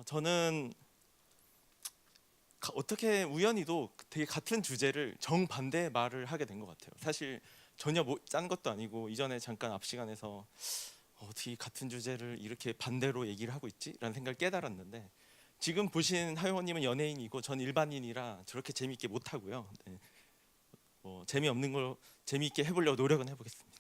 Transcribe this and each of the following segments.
저는 어떻게 우연히도 되게 같은 주제를 정반대의 말을 하게 된 것 같아요. 사실 전혀 짠 것도 아니고 이전에 잠깐 앞 시간에서 어떻게 같은 주제를 이렇게 반대로 얘기를 하고 있지? 라는 생각을 깨달았는데, 지금 보신 하용호님은 연예인이고 전 일반인이라 저렇게 재미있게 못하고요. 네. 재미없는 걸 재미있게 해보려고 노력은 해보겠습니다.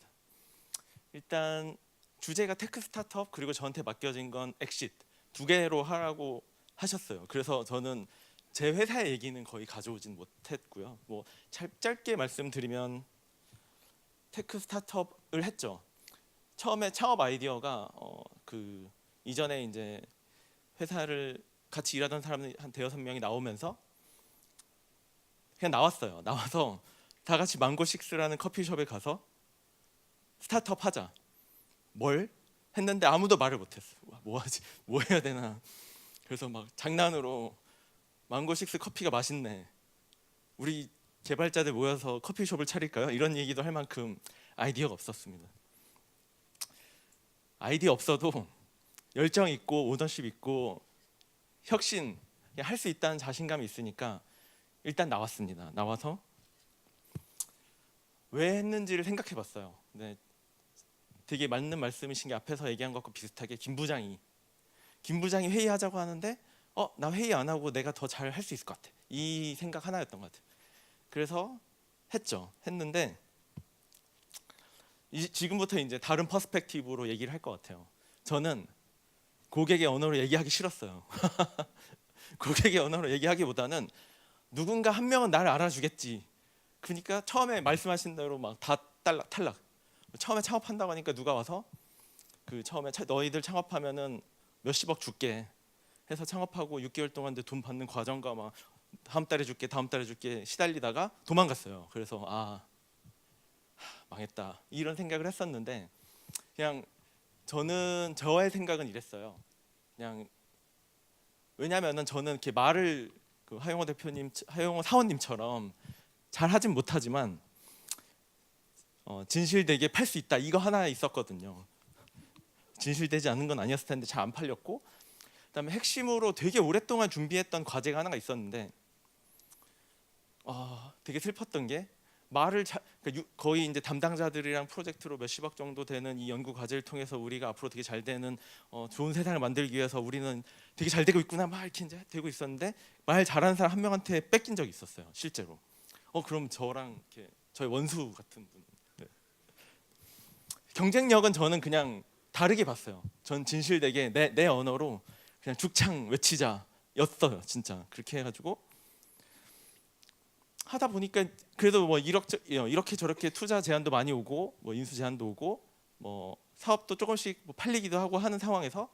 일단 주제가 테크 스타트업, 그리고 저한테 맡겨진 건 엑싯, 두 개로 하라고 하셨어요. 그래서 저는 제 회사의 얘기는 거의 가져오진 못했고요. 짧게 말씀드리면 테크 스타트업을 했죠. 처음에 창업 아이디어가 이전에 이제 회사를 같이 일하던 사람이 한 대여섯 명이 나오면서 그냥 나왔어요. 나와서 다 같이 망고식스라는 커피숍에 가서 스타트업 하자. 뭘? 했는데 아무도 말을 못했어요. 뭐 하지? 뭐 해야 되나? 그래서 막 장난으로 망고식스 커피가 맛있네, 우리 개발자들 모여서 커피숍을 차릴까요? 이런 얘기도 할 만큼 아이디어가 없었습니다. 아이디어 없어도 열정 있고 오너십 있고 혁신 할 수 있다는 자신감이 있으니까 일단 나왔습니다. 나와서 왜 했는지를 생각해 봤어요. 네, 되게 맞는 말씀이신 게 앞에서 얘기한 것과 비슷하게 김 부장이 회의하자고 하는데 나 회의 안 하고 내가 더 잘 할 수 있을 것 같아, 이 생각 하나였던 것 같아요. 그래서 했는데 지금부터 이제 다른 퍼스펙티브로 얘기를 할 것 같아요. 저는 고객의 언어로 얘기하기 싫었어요. 고객의 언어로 얘기하기보다는 누군가 한 명은 나를 알아주겠지. 그러니까 처음에 말씀하신 대로 막 다 탈락. 처음에 창업한다고 하니까 누가 와서 처음에 너희들 창업하면은 몇십억 줄게 해서 창업하고 6개월 동안 돈 받는 과정과 막 다음 달에 줄게 시달리다가 도망갔어요. 그래서 망했다, 이런 생각을 했었는데, 그냥 저는 저의 생각은 이랬어요. 그냥 왜냐면은 저는 이렇게 말을 하용호 사원님처럼 잘 하진 못하지만 진실되게 팔 수 있다, 이거 하나 있었거든요. 진실되지 않은 건 아니었을 텐데 잘 안 팔렸고, 그다음에 핵심으로 되게 오랫동안 준비했던 과제가 하나가 있었는데 되게 슬펐던 게 거의 이제 담당자들이랑 프로젝트로 몇십억 정도 되는 이 연구 과제를 통해서 우리가 앞으로 되게 잘 되는 좋은 세상을 만들기 위해서 우리는 되게 잘 되고 있구나 막 이렇게 이제 되고 있었는데, 말 잘하는 사람 한 명한테 뺏긴 적이 있었어요, 실제로. 그럼 저랑 이렇게 저희 원수 같은 분. 네. 경쟁력은 저는 그냥 다르게 봤어요. 전 진실되게 내 언어로 그냥 죽창 외치자였어요. 진짜 그렇게 해가지고 하다 보니까 그래도 이렇게 저렇게 투자 제안도 많이 오고 인수 제안도 오고 사업도 조금씩 팔리기도 하고 하는 상황에서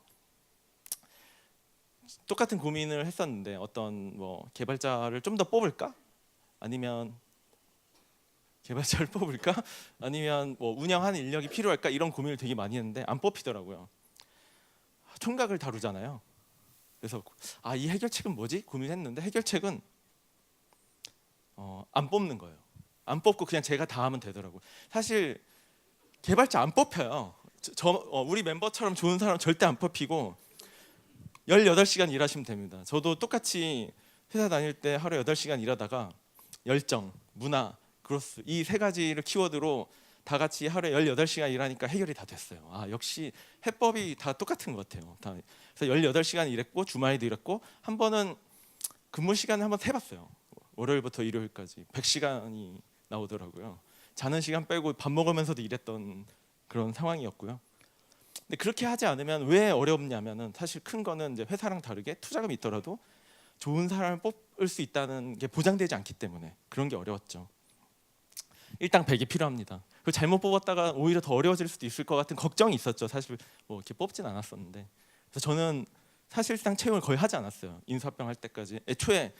똑같은 고민을 했었는데, 어떤 개발자를 좀 더 뽑을까? 아니면 운영하는 인력이 필요할까? 이런 고민을 되게 많이 했는데 안 뽑히더라고요. 총각을 다루잖아요. 그래서 이 해결책은 뭐지? 고민했는데 해결책은 안 뽑는 거예요. 안 뽑고 그냥 제가 다 하면 되더라고요. 사실 개발자 안 뽑혀요. 우리 멤버처럼 좋은 사람 절대 안 뽑히고 18시간 일하시면 됩니다. 저도 똑같이 회사 다닐 때 하루 8시간 일하다가 열정, 문화, 그로스, 이 세 가지를 키워드로 다 같이 하루에 18시간 일하니까 해결이 다 됐어요. 역시 해법이 다 똑같은 것 같아요. 그래서 18시간 일했고 주말에도 일했고, 한 번은 근무 시간을 한번 세봤어요. 월요일부터 일요일까지 100시간이 나오더라고요. 자는 시간 빼고 밥 먹으면서도 일했던 그런 상황이었고요. 근데 그렇게 하지 않으면 왜 어렵냐면은, 사실 큰 거는 이제 회사랑 다르게 투자금이 있더라도 좋은 사람을 뽑을 수 있다는 게 보장되지 않기 때문에 그런 게 어려웠죠. 일당 100이 필요합니다. 그 잘못 뽑았다가 오히려 더 어려워질 수도 있을 것 같은 걱정이 있었죠. 사실 이렇게 뽑진 않았었는데, 그래서 저는 사실상 채용을 거의 하지 않았어요. 인수합병 할 때까지. 애초에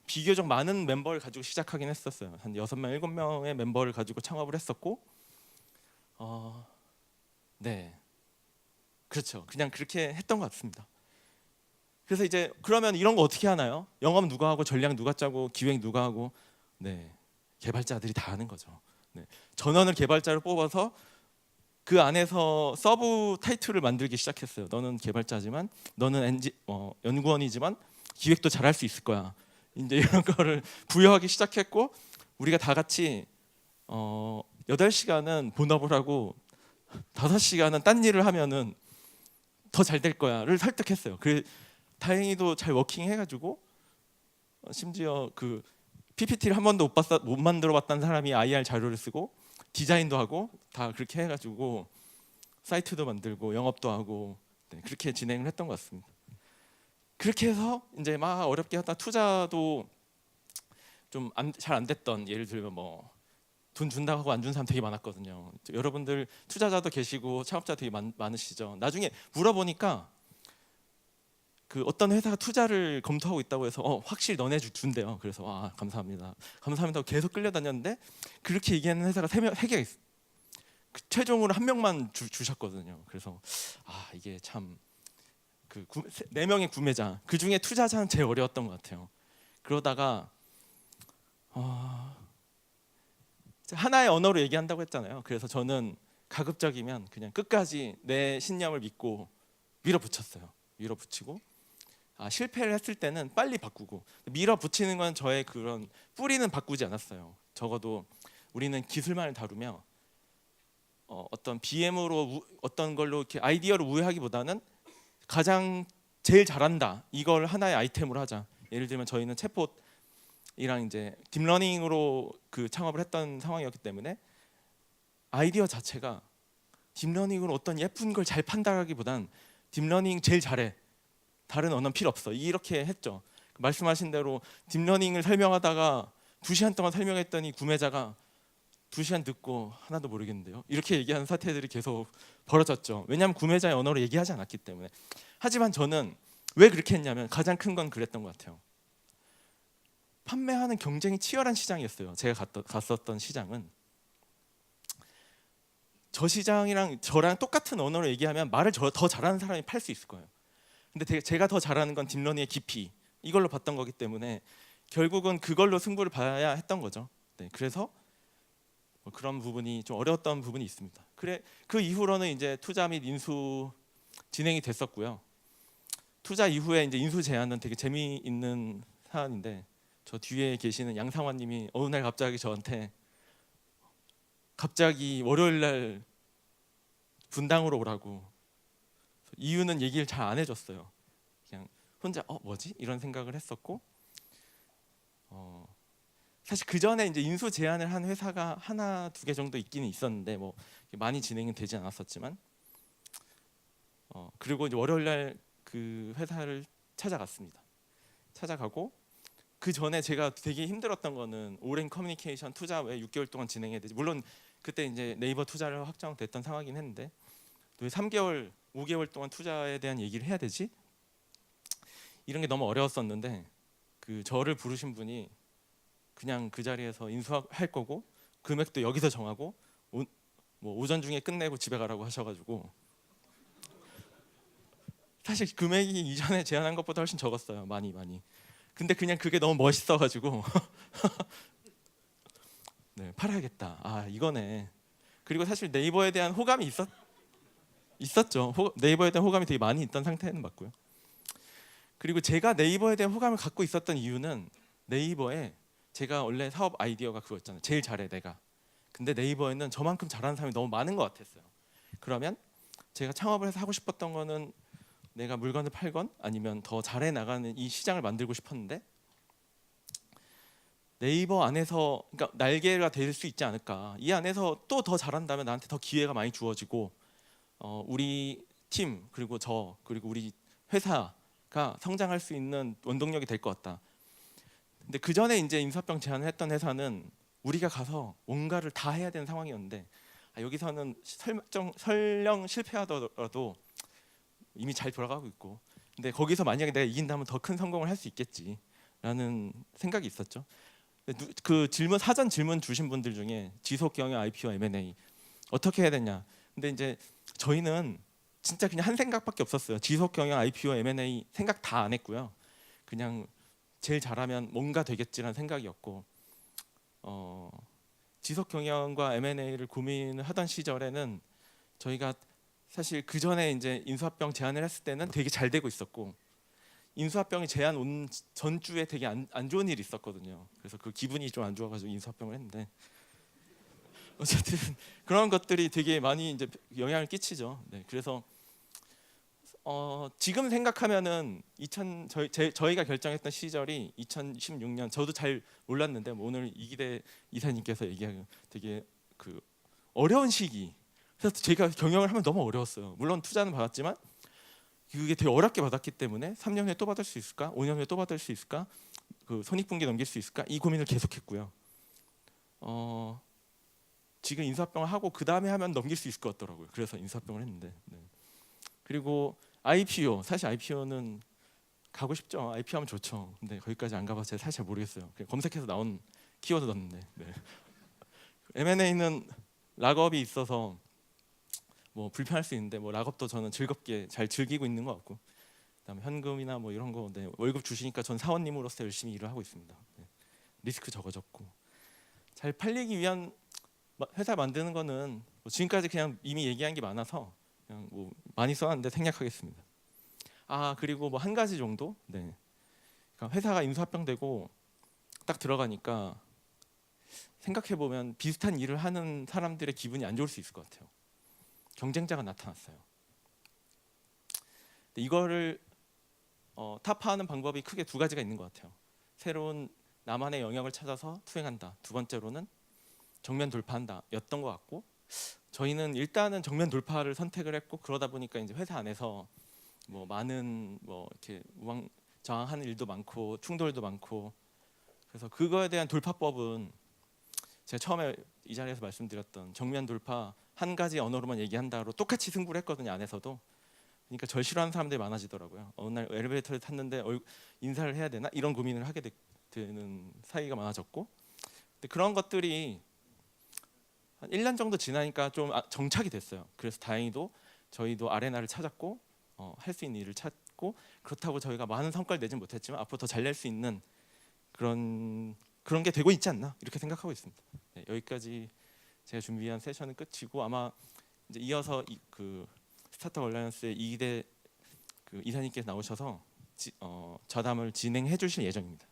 비교적 많은 멤버를 가지고 시작하긴 했었어요. 한 6명, 7명의 멤버를 가지고 창업을 했었고, 네, 그렇죠. 그냥 그렇게 했던 것 같습니다. 그래서 이제 그러면 이런 거 어떻게 하나요? 영업 누가 하고 전략 누가 짜고 기획 누가 하고? 네, 개발자들이 다 하는 거죠. 네, 전원을 개발자를 뽑아서 그 안에서 서브 타이틀을 만들기 시작했어요. 너는 개발자지만, 너는 연구원이지만 기획도 잘할 수 있을 거야. 이제 이런 거를 부여하기 시작했고, 우리가 다 같이 8시간은 본업을 하고 5시간은 딴 일을 하면은 더 잘 될 거야를 설득했어요. 다행히도 잘 워킹해가지고 심지어 그 PPT를 한 번도 못 만들어봤다는 사람이 IR 자료를 쓰고 디자인도 하고 다 그렇게 해가지고 사이트도 만들고 영업도 하고, 네, 그렇게 진행을 했던 것 같습니다. 그렇게 해서 이제 막 어렵게 하다 투자도 좀 잘 안 됐던, 예를 들면 뭐 돈 준다고 하고 안 준 사람 되게 많았거든요. 여러분들 투자자도 계시고 창업자 되게 많으시죠. 나중에 물어보니까 그 어떤 회사가 투자를 검토하고 있다고 해서 확실히 너네 준대요. 그래서 감사합니다. 감사합니다. 계속 끌려다녔는데 그렇게 얘기하는 회사가 3개가 있어요. 최종으로 1명만 주셨거든요. 그래서 이게 참 그 4명의 구매자, 그 중에 투자자는 제일 어려웠던 것 같아요. 그러다가 하나의 언어로 얘기한다고 했잖아요. 그래서 저는 가급적이면 그냥 끝까지 내 신념을 믿고 밀어붙였어요. 밀어붙이고 실패를 했을 때는 빨리 바꾸고, 밀어붙이는 건 저의 그런 뿌리는 바꾸지 않았어요. 적어도 우리는 기술만을 다루며 어떤 BM으로 어떤 걸로 이렇게 아이디어를 우회하기보다는 가장 제일 잘한다, 이걸 하나의 아이템으로 하자. 예를 들면 저희는 챗봇이랑 이제 딥러닝으로 그 창업을 했던 상황이었기 때문에 아이디어 자체가 딥러닝으로 어떤 예쁜 걸 잘 판단하기보단 딥러닝 제일 잘해, 다른 언어는 필요 없어, 이렇게 했죠. 말씀하신 대로 딥러닝을 설명하다가 2시간 동안 설명했더니 구매자가 2시간 듣고 하나도 모르겠는데요, 이렇게 얘기하는 사태들이 계속 벌어졌죠. 왜냐하면 구매자의 언어로 얘기하지 않았기 때문에. 하지만 저는 왜 그렇게 했냐면 가장 큰 건 그랬던 것 같아요. 판매하는 경쟁이 치열한 시장이었어요. 제가 갔었던 시장은 저 시장이랑 저랑 똑같은 언어로 얘기하면 말을 더 잘하는 사람이 팔 수 있을 거예요. 근데 제가 더 잘하는 건 딥러닝의 깊이, 이걸로 봤던 거기 때문에 결국은 그걸로 승부를 봐야 했던 거죠. 네, 그래서 그런 부분이 좀 어려웠던 부분이 있습니다. 그 이후로는 이제 투자 및 인수 진행이 됐었고요. 투자 이후에 이제 인수 제안은 되게 재미있는 사안인데, 저 뒤에 계시는 양상환님이 어느 날 갑자기 저한테 월요일 날 분당으로 오라고, 이유는 얘기를 잘 안 해줬어요. 그냥 혼자 뭐지? 이런 생각을 했었고, 사실 그 전에 이제 인수 제안을 한 회사가 하나 두 개 정도 있기는 있었는데 뭐 많이 진행은 되지 않았었지만, 그리고 이제 월요일 날 그 회사를 찾아갔습니다. 찾아가고 그 전에 제가 되게 힘들었던 거는 오랜 커뮤니케이션 투자 왜 6개월 동안 진행해야 되지? 물론 그때 이제 네이버 투자를 확정됐던 상황이긴 했는데 왜 3개월, 5개월 동안 투자에 대한 얘기를 해야 되지? 이런 게 너무 어려웠었는데 그 저를 부르신 분이 그냥 그 자리에서 인수할 거고 금액도 여기서 정하고 오전 중에 끝내고 집에 가라고 하셔가지고, 사실 금액이 이전에 제안한 것보다 훨씬 적었어요. 많이. 근데 그냥 그게 너무 멋있어가지고 네, 팔아야겠다. 이거네. 그리고 사실 네이버에 대한 호감이 있었죠. 네이버에 대한 호감이 되게 많이 있던 상태는 맞고요. 그리고 제가 네이버에 대한 호감을 갖고 있었던 이유는 네이버에 제가 원래 사업 아이디어가 그거였잖아요. 제일 잘해 내가. 근데 네이버에는 저만큼 잘하는 사람이 너무 많은 것 같았어요. 그러면 제가 창업을 해서 하고 싶었던 거는 내가 물건을 팔건 아니면 더 잘해 나가는 이 시장을 만들고 싶었는데, 네이버 안에서 그러니까 날개가 될 수 있지 않을까. 이 안에서 또 더 잘한다면 나한테 더 기회가 많이 주어지고 우리 팀 그리고 그리고 우리 회사가 성장할 수 있는 원동력이 될 것 같다. 근데 그 전에 이제 인사병 제안을 했던 회사는 우리가 가서 뭔가를 다 해야 되는 상황이었는데 여기서는 설령 실패하더라도 이미 잘 돌아가고 있고, 근데 거기서 만약에 내가 이긴다면 더 큰 성공을 할 수 있겠지라는 생각이 있었죠. 그 사전 질문 주신 분들 중에 지속 경영 IPO M&A 어떻게 해야 되냐. 근데 이제 저희는 진짜 그냥 한 생각밖에 없었어요. 지속 경영, IPO, M&A 생각 다 안 했고요. 그냥 제일 잘하면 뭔가 되겠지라는 생각이었고, 지속 경영과 M&A를 고민을 하던 시절에는 저희가 사실 그 전에 이제 인수합병 제안을 했을 때는 되게 잘 되고 있었고, 인수합병이 제안 온 전주에 되게 안 좋은 일이 있었거든요. 그래서 그 기분이 좀 안 좋아가지고 인수합병을 했는데, 어쨌든 그런 것들이 되게 많이 이제 영향을 끼치죠. 네, 그래서 지금 생각하면은 저희가 결정했던 시절이 2016년, 저도 잘 몰랐는데 뭐 오늘 이기대 이사님께서 얘기하기 되게 그 어려운 시기. 그래서 제가 경영을 하면 너무 어려웠어요. 물론 투자는 받았지만 그게 되게 어렵게 받았기 때문에 3년 후에 또 받을 수 있을까? 5년 후에 또 받을 수 있을까? 그 손익분기 넘길 수 있을까? 이 고민을 계속했고요. 지금 인수합병을 하고 그 다음에 하면 넘길 수 있을 것 같더라고요. 그래서 인수합병을 했는데. 네. 그리고 IPO, 사실 IPO는 가고 싶죠. IPO 하면 좋죠. 근데 거기까지 안 가봐서 제가 사실 잘 모르겠어요. 그냥 검색해서 나온 키워드 넣었는데. 네. M&A는 락업이 있어서 뭐 불편할 수 있는데 뭐 락업도 저는 즐겁게 잘 즐기고 있는 것 같고, 그다음에 현금이나 뭐 이런 거 네, 월급 주시니까 전 사원님으로서 열심히 일을 하고 있습니다. 네. 리스크 적어졌고 잘 팔리기 위한 회사 만드는 거는 뭐 지금까지 그냥 이미 얘기한 게 많아서 그냥 뭐 많이 써놨는데 생략하겠습니다. 그리고 뭐 한 가지 정도. 네. 그러니까 회사가 인수합병되고 딱 들어가니까 생각해 보면 비슷한 일을 하는 사람들의 기분이 안 좋을 수 있을 것 같아요. 경쟁자가 나타났어요. 근데 이거를 타파하는 방법이 크게 두 가지가 있는 것 같아요. 새로운 나만의 영역을 찾아서 투행한다. 두 번째로는 정면 돌파한다 였던 것 같고, 저희는 일단은 정면 돌파를 선택을 했고, 그러다 보니까 이제 회사 안에서 뭐 많은 뭐 이렇게 우왕좌왕하는 일도 많고 충돌도 많고, 그래서 그거에 대한 돌파법은 제가 처음에 이 자리에서 말씀드렸던 정면 돌파 한 가지 언어로만 얘기한다로 똑같이 승부를 했거든요, 안에서도. 그러니까 절 싫어하는 사람들이 많아지더라고요. 어느 날 엘리베이터를 탔는데 인사를 해야 되나 이런 고민을 하게 되는 사이가 많아졌고, 근데 그런 것들이 한 1년 정도 지나니까 좀 정착이 됐어요. 그래서 다행히도 저희도 아레나를 찾았고 할 수 있는 일을 찾고, 그렇다고 저희가 많은 성과를 내진 못했지만 앞으로 더 잘 낼 수 있는 그런 게 되고 있지 않나 이렇게 생각하고 있습니다. 네, 여기까지 제가 준비한 세션은 끝이고, 아마 이제 이어서 그 스타트업 얼라이언스의 이기대 그 이사님께서 나오셔서 좌담을 진행해 주실 예정입니다.